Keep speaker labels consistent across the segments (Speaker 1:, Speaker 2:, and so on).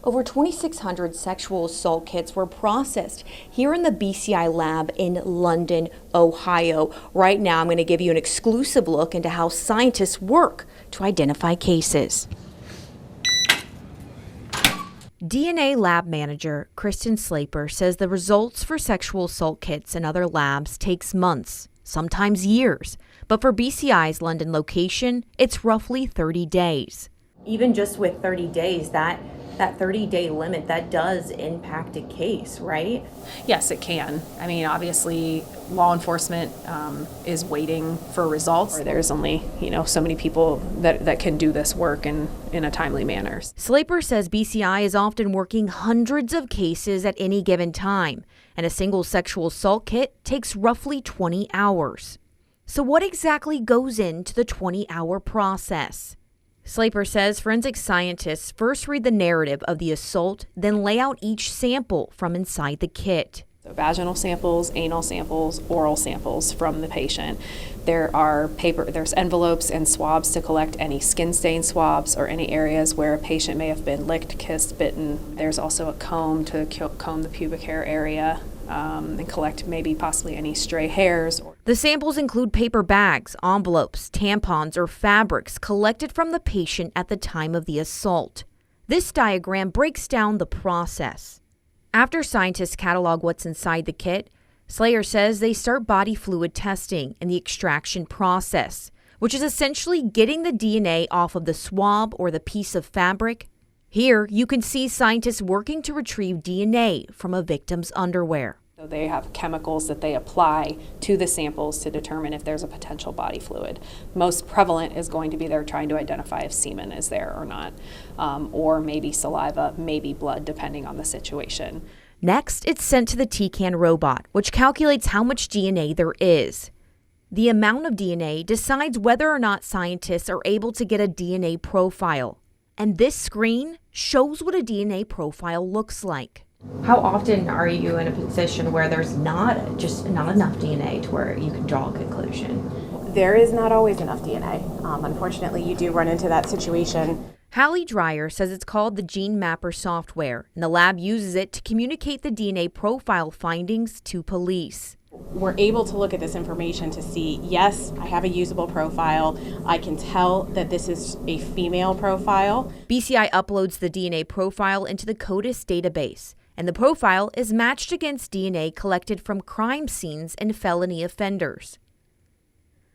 Speaker 1: Over 2,600 sexual assault kits were processed here in the BCI lab in London, Ohio. Right now, I'm going to give you an exclusive look into how scientists work to identify cases. DNA lab manager Kristen Slaper says the results for sexual assault kits in other labs takes months, sometimes years. But for BCI's London location, it's roughly 30 days. Even just with 30 days, that 30-day limit, that does impact a case, right?
Speaker 2: Yes, it can. I mean, obviously, law enforcement is waiting for results. There's only, so many people that can do this work in a timely manner.
Speaker 1: Slaper says BCI is often working hundreds of cases at any given time, and a single sexual assault kit takes roughly 20 hours. So what exactly goes into the 20-hour process? Slaper says forensic scientists first read the narrative of the assault, then lay out each sample from inside the kit.
Speaker 2: So vaginal samples, anal samples, oral samples from the patient. There's envelopes and swabs to collect any skin stain swabs or any areas where a patient may have been licked, kissed, bitten. There's also a comb to comb the pubic hair area and collect maybe possibly any stray hairs.
Speaker 1: The samples include paper bags, envelopes, tampons, or fabrics collected from the patient at the time of the assault. This diagram breaks down the process. After scientists catalog what's inside the kit, Slayer says they start body fluid testing in the extraction process, which is essentially getting the DNA off of the swab or the piece of fabric. Here, you can see scientists working to retrieve DNA from a victim's underwear.
Speaker 2: So they have chemicals that they apply to the samples to determine if there's a potential body fluid. Most prevalent is going to be they're trying to identify if semen is there or not, or maybe saliva, maybe blood, depending on the situation.
Speaker 1: Next, it's sent to the TCAN robot, which calculates how much DNA there is. The amount of DNA decides whether or not scientists are able to get a DNA profile. And this screen shows what a DNA profile looks like. How often are you in a position where there's not enough DNA to where you can draw a conclusion?
Speaker 3: There is not always enough DNA. Unfortunately, you do run into that situation.
Speaker 1: Hallie Dreyer says it's called the Gene Mapper software, and the lab uses it to communicate the DNA profile findings to police.
Speaker 3: We're able to look at this information to see, yes, I have a usable profile. I can tell that this is a female profile.
Speaker 1: BCI uploads the DNA profile into the CODIS database, and the profile is matched against DNA collected from crime scenes and felony offenders.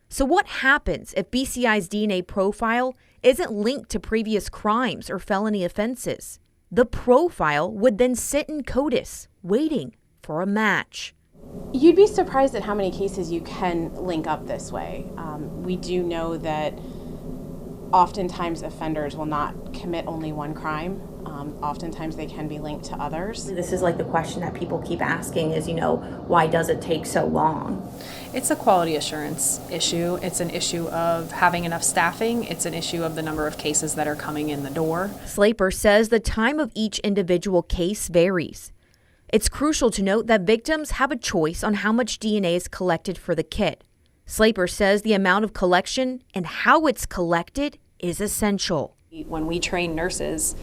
Speaker 1: So what happens if BCI's DNA profile isn't linked to previous crimes or felony offenses? The profile would then sit in CODIS, waiting for a match.
Speaker 3: You'd be surprised at how many cases you can link up this way. We do know that oftentimes offenders will not commit only one crime. Oftentimes they can be linked to others.
Speaker 1: This is like the question that people keep asking is, why does it take so long?
Speaker 2: It's a quality assurance issue. It's an issue of having enough staffing. It's an issue of the number of cases that are coming in the door.
Speaker 1: Slaper says the time of each individual case varies. It's crucial to note that victims have a choice on how much DNA is collected for the kit. Slaper says the amount of collection and how it's collected is essential.
Speaker 2: When we train nurses,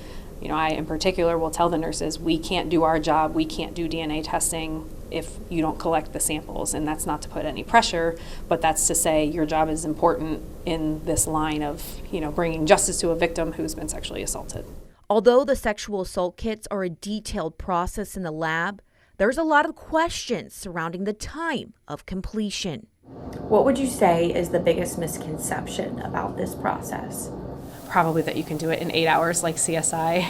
Speaker 2: I in particular will tell the nurses, we can't do our job, we can't do DNA testing if you don't collect the samples. And that's not to put any pressure, but that's to say your job is important in this line of, bringing justice to a victim who's been sexually assaulted.
Speaker 1: Although the sexual assault kits are a detailed process in the lab, there's a lot of questions surrounding the time of completion. What would you say is the biggest misconception about this process?
Speaker 2: Probably that you can do it in 8 hours like CSI